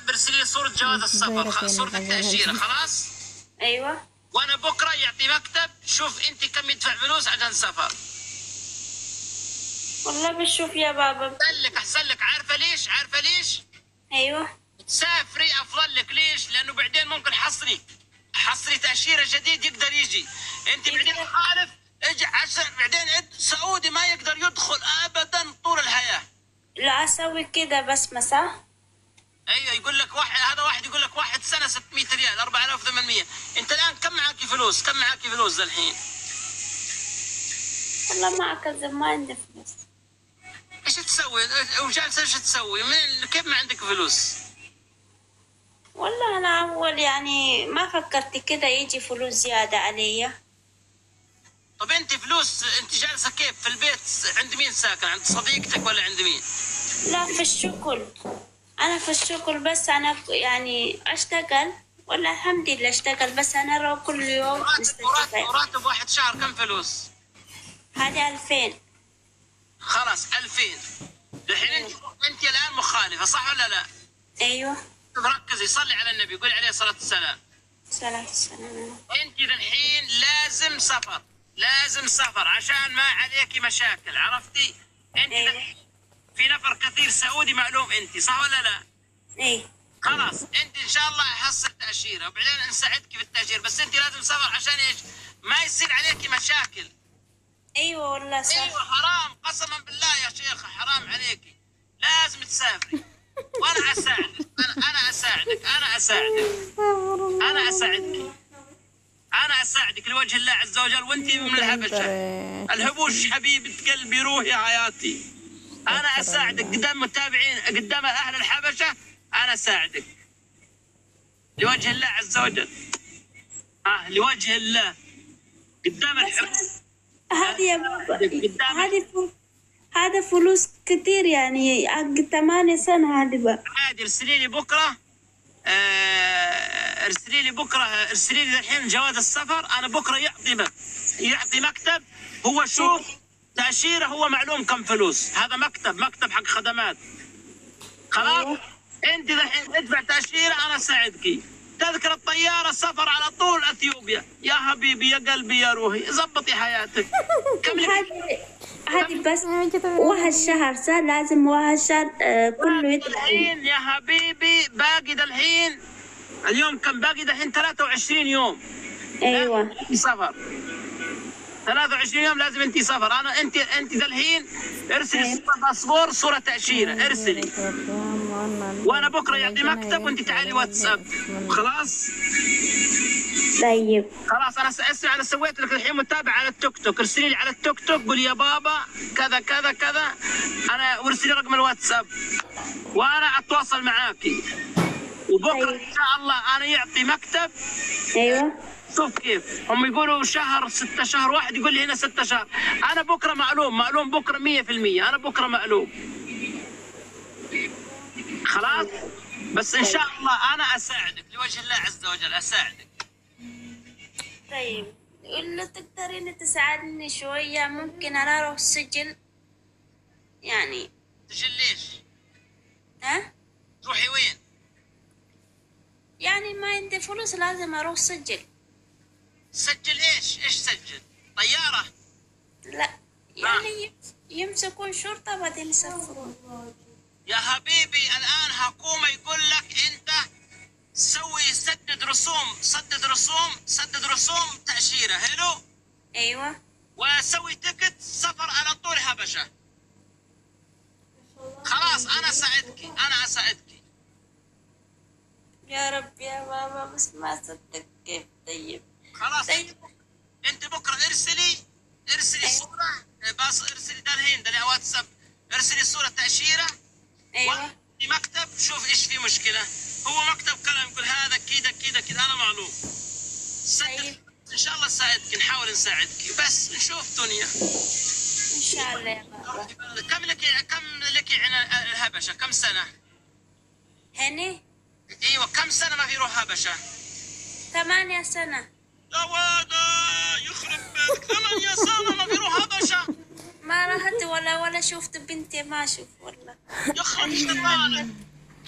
مكتب ارسلي لي صورة جواز السفر، صورة التأشيرة. خلاص؟ ايوه. وانا بكره يعطي مكتب شوف انت كم يدفع فلوس عشان سفر. والله بشوف يا بابا. احسن لك. عارفه ليش؟ عارفه ليش؟ ايوه. تسافري افضل لك. ليش؟ لانه بعدين ممكن حصري تأشيرة جديد يقدر يجي. انت بعدين خالف اجي 10 بعدين سعودي ما يقدر يدخل ابدا طول الحياه. لا اسوي كده بس مساء. ايوه يقول لك واحد يقول لك واحد سنه 600 ريال 4800. انت الان كم معك فلوس؟ كم معك فلوس الحين؟ والله ما اكذب ما عندي فلوس. ايش تسوي؟ وجالسه ايش تسوي؟ كيف ما عندك فلوس؟ والله انا اول يعني ما فكرت كده يجي فلوس زياده علي. طب انت فلوس انت جالسه كيف في البيت؟ عند مين ساكن؟ عند صديقتك ولا عند مين؟ لا في الشغل. انا في الشغل بس انا يعني اشتغل ولا الحمد لله اشتغل بس انا اروح كل يوم راتب واحد شهر كم فلوس؟ هذه 2000. خلاص 2000. الحين انت الان مخالفه صح ولا لا؟ ايوه. ركزي صلي على النبي قولي عليه الصلاه والسلام. صلاة السلام. انت الحين لازم سفر عشان ما عليكي مشاكل. عرفتي؟ انت أيوة. في نفر كثير سعودي معلوم انت صح ولا لا؟ ايه. خلاص انت ان شاء الله احصل تاشيره وبعدين نساعدك في التاشيره، بس انت لازم سفر عشان ايش؟ ما يصير عليكي مشاكل. ايوه والله صح. ايوه حرام قسما بالله يا شيخه حرام عليكي. لازم تسافري وانا اساعدك. انا اساعدك لوجه الله عز وجل. وانت من الهبشه الهبوش حبيبه قلبي روحي حياتي. انا اساعدك قدام متابعين قدام اهل الحبشه. انا اساعدك لوجه الله عز وجل. لوجه الله قدام الحب. هذه يا بابا هذا فلوس كتير يعني حق 8 سنة هذه بقى. عادي ارسلي لي بكره. ارسلي لي الحين جواز السفر. انا بكره يعطي مكتب. هو شوف تأشيرة هو معلوم كم فلوس. هذا مكتب حق خدمات. خلاص. أيوه. انت الحين ادفع تأشيرة انا اساعدك. تذكر الطيارة سفر على طول اثيوبيا. يا حبيبي يا قلبي يا روحي زبطي حياتك. هذه بس وهالشهر صار لازم وهالشهر كله يطلع. الحين يا حبيبي باقي الحين اليوم كم باقي الحين 23 يوم. ايوه. سفر 23 يوم لازم انت سفر. انت الحين ارسلي صورة باسبور صورة تأشيرة ارسلي. وانا بكره يعطي مكتب وانت تعالي واتساب. خلاص؟ طيب خلاص. انا سويت لك الحين متابعة على التيك توك. ارسلي لي على التيك توك قولي يا بابا كذا كذا كذا. انا وارسلي رقم الواتساب وانا اتواصل معاكي. وبكره ان شاء الله انا يعطي مكتب. ايوه. شوف كيف هم يقولوا شهر 6 شهر. واحد يقول لي هنا 6 شهر. انا بكره معلوم بكره 100%. انا بكره معلوم. خلاص. بس ان شاء الله انا اساعدك لوجه الله عز وجل اساعدك. طيب لو تقدرين تساعدني شويه ممكن انا اروح السجن يعني. سجن ليش؟ تروحي وين؟ يعني ما عندي فلوس لازم اروح سجل. سجل ايش سجل؟ طيارة؟ لا يعني يمسكون شرطة بعدين يسافرون. يا حبيبي الان حكومة يقول لك انت سوي سدد رسوم تأشيرة. حلو؟ ايوه. وسوي تكت سفر على طول حبشة. خلاص انا اساعدك. يا رب يا بابا بس ما صدق كيف. طيب خلاص. طيب. انت بكره ارسلي صوره ارسلي ده الحين ده واتساب. ارسلي صوره تاشيره. ايوه. مكتب شوف ايش في مشكله. هو مكتب كلام يقول هذا كذا انا معلوم. طيب. ان شاء الله نساعدك نحاول نساعدك بس نشوف دنيا ان شاء الله يا بابا. كم لك الهبشه كم سنه؟ هني؟ ايوه كم سنه ما في روح هبشه؟ 8 سنة. يا وادا يخرب بيتك 8 سنه ما في روح هبشه. ما رحت ولا شفت بنتي ما اشوف والله. يخرب شيطانك.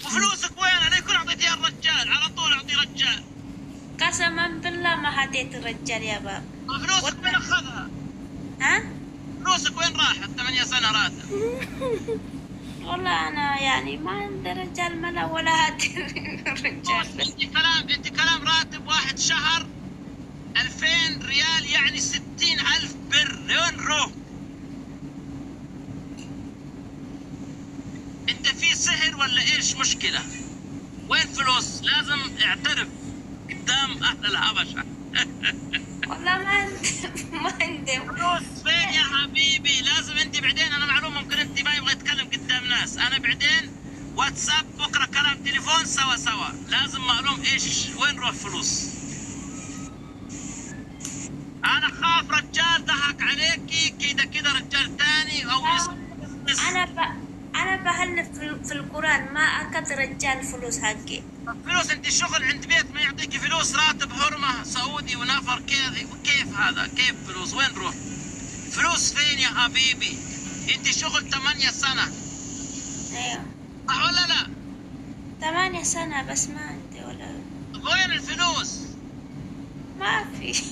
وفلوسك وين؟ انا يكون اعطيتيها الرجال، على طول اعطي رجال. قسما بالله ما هديت الرجال يا بابا. فلوسك وين اخذها؟ ها؟ فلوسك وين راحت 8 سنة راتب؟ والله انا يعني ما عندي رجال ملا ولا هدي الرجال بس. انت كلام راتب واحد شهر 2000 ريال يعني 60,000 بر، وين روح؟ انت في سحر ولا ايش مشكلة؟ وين فلوس؟ لازم اعترف قدام اهل الهبشة. والله ما عندي فلوس فين يا حبيبي؟ لازم انت بعدين، انا معلوم ممكن انت ما يبغى يتكلم قدام ناس، انا بعدين واتساب بكره كلام تليفون سوا، لازم معلوم ايش وين روح فلوس. انا خاف رجال ضحك عليكي كده رجال تاني او انا بهلف في القران ما اخذ رجال فلوس حقي. فلوس انت شغل عند بيت ما يعطيكي فلوس، راتب حرمه سعودي ونفر كيف هذا؟ كيف فلوس؟ وين روح؟ فلوس فين يا حبيبي؟ انت شغل 8 سنة. ايوه صح ولا لا؟ 8 سنة بس ما عندي ولا. وين الفلوس؟ ما في.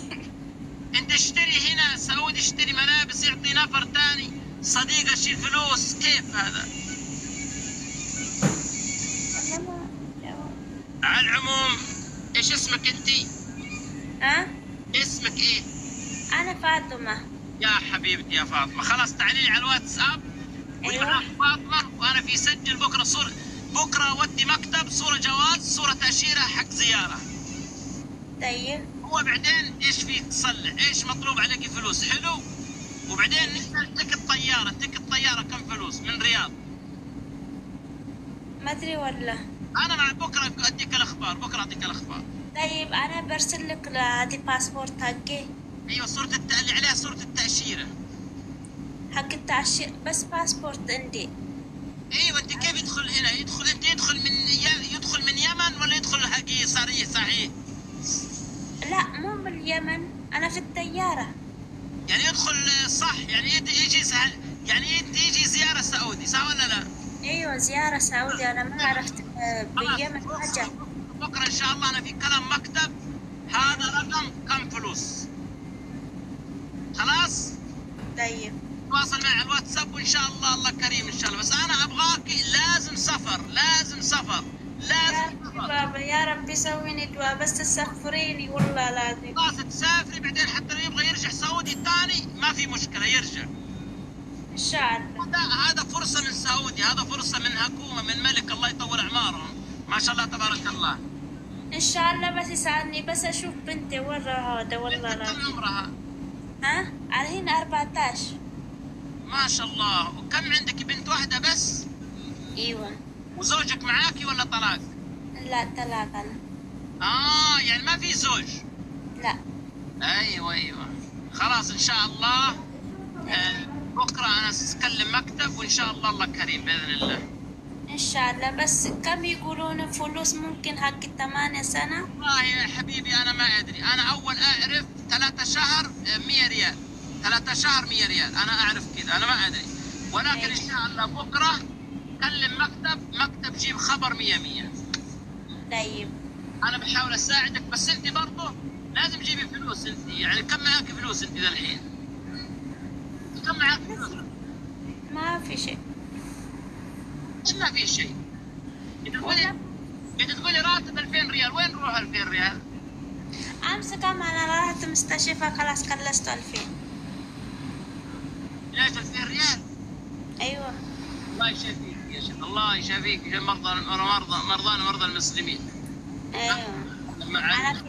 انت اشتري هنا سعودي، اشتري ملابس يعطي نفر تاني صديق اشيل فلوس، كيف هذا؟ على العموم ايش اسمك انتي؟ ها؟ اسمك ايه؟ انا فاطمة. يا حبيبتي يا فاطمة، خلاص تعالي لي على الواتساب. ايوه فاطمة وانا في سجل بكرة صورة، بكرة اودي مكتب صورة جواز صورة تأشيرة حق زيارة. طيب هو بعدين ايش في تصلح؟ ايش مطلوب عليك فلوس؟ حلو. وبعدين نسأل تكت طيارة كم فلوس من رياض؟ ما ادري والله. انا مع بكرة اديك الاخبار، بكرة اعطيك الاخبار. طيب انا برسل لك هذه باسبورت حقي. ايوه صورة اللي عليها صورة التأشيرة حق التأشيرة بس باسبورت عندي. ايوه انت كيف يدخل هنا؟ يدخل من يمن ولا يدخل حقيقي صحيح؟ لا مو من اليمن، انا في الطيارة. يعني يدخل صح، يعني يجي سهل، يعني يجي زيارة سعودي صح ولا لا؟ ايوه زيارة سعودي، انا ما عرفت باليمن حاجة. بكرة ان شاء الله انا في كلام مكتب، هذا رقم كم فلوس. خلاص؟ طيب تواصل معي على الواتساب وان شاء الله كريم ان شاء الله. بس انا ابغاكي لازم سفر يا بابا يا ربي سويني دعاء بس تسافريني والله لازم. خلاص تسافري بعدين، حتى لو يبغى يرجع سعودي ثاني ما في مشكلة يرجع ان شاء الله. هذا فرصة من سعودي، هذا فرصة من حكومة من ملك الله يطول اعمارهم ما شاء الله تبارك الله. ان شاء الله بس يساعدني بس اشوف بنتي ورا هذا والله كم لازم. عمرها؟ ها؟ الحين 14. ما شاء الله. وكم عندك بنت واحدة بس؟ ايوه. وزوجك معاكي ولا طلاق؟ لا طلاق انا. يعني ما في زوج؟ لا. ايوه خلاص ان شاء الله. بكره انا اسكلم مكتب وان شاء الله كريم باذن الله. ان شاء الله. بس كم يقولون فلوس ممكن حق 8 سنة؟ والله يا حبيبي انا ما ادري، انا اول اعرف 3 شهر 100 ريال، 3 شهر 100 ريال انا اعرف كذا، انا ما ادري. ولكن ان شاء الله بكره كلم مكتب جيب خبر 100. طيب انا بحاول اساعدك، بس انت برضه لازم تجيبي فلوس. انت يعني كم معاك فلوس انت ذا الحين؟ كم معاك فلوس؟ ما في شيء. ما في شيء. بتقولي راتب 2000 ريال، وين نروح 2000 ريال؟ امس كم انا رحت مستشفى خلاص خلصت 2000. ليش 2000 ريال؟ ايوه. الله يشافيك يا شيخ، الله يشافيك يا مرضى المسلمين. ايوه. أنا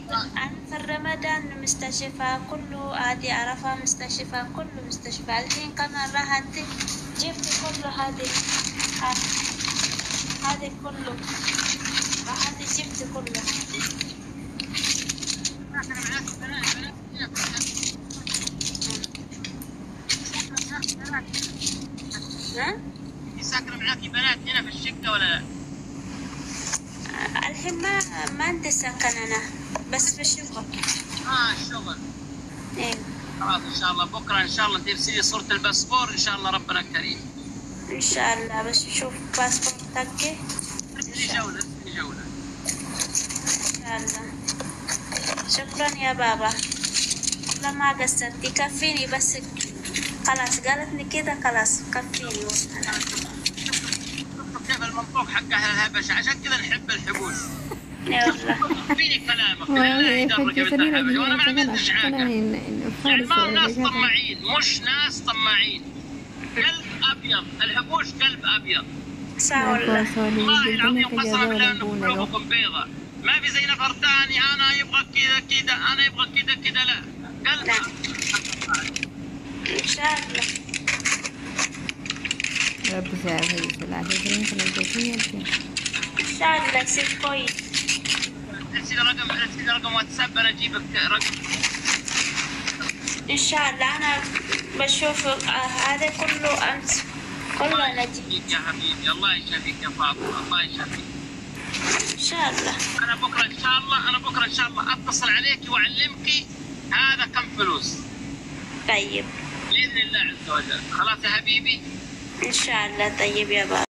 في رمضان مستشفى كله عادي، عرفة مستشفى كله مستشفى. الحين كمان راحت جبت كله هذه كله راحت جبت كله ها؟ ساكنة معاكي بنات هنا في الشقة ولا لا؟ الحين ما عندي سكن أنا، بس في الشغل. الشغل. ايه. خلاص ان شاء الله بكره ان شاء الله ترسلي صورة الباسبور ان شاء الله ربنا كريم. ان شاء الله بس شوف باسبور حقي ارسلي جولة ارسلي جولة. إن شاء الله. شكرا يا بابا، والله ما قصرتي، كفيني بس. خلاص قالتني كده، خلاص كفيني. كيف المنطوق حق أهل الهبشة، عشان كذا نحب الحبوش. يا والله. فيني كلامك لله يدرك مثل الهبشة، وأنا ما عملتش حاجة. يعني ما هم ناس طماعين، مش ناس طماعين. كلب أبيض، الحبوش كلب أبيض. صح والله. والله العظيم قسما بالله إنكم قلوبكم بيضة. ما في زي نفر ثاني أنا يبغى كذا كذا، أنا يبغى كذا كذا، لا. قلب لا. إن شاء الله. رب يساعدك العافية. إن شاء الله يصير كويس. ارسلي رقم واتساب، أنا أجيبك رقم. إن شاء الله. أنا بشوف هذا كله أمس، كله أنا جيت. يا حبيبي الله يشافيك يا فاطمة، الله يشافيك. إن شاء الله. أنا بكرة إن شاء الله أتصل عليك وأعلمك هذا كم فلوس. طيب. بإذن الله عز وجل. خلاص يا حبيبي. إن شاء الله. طيب يا بابا.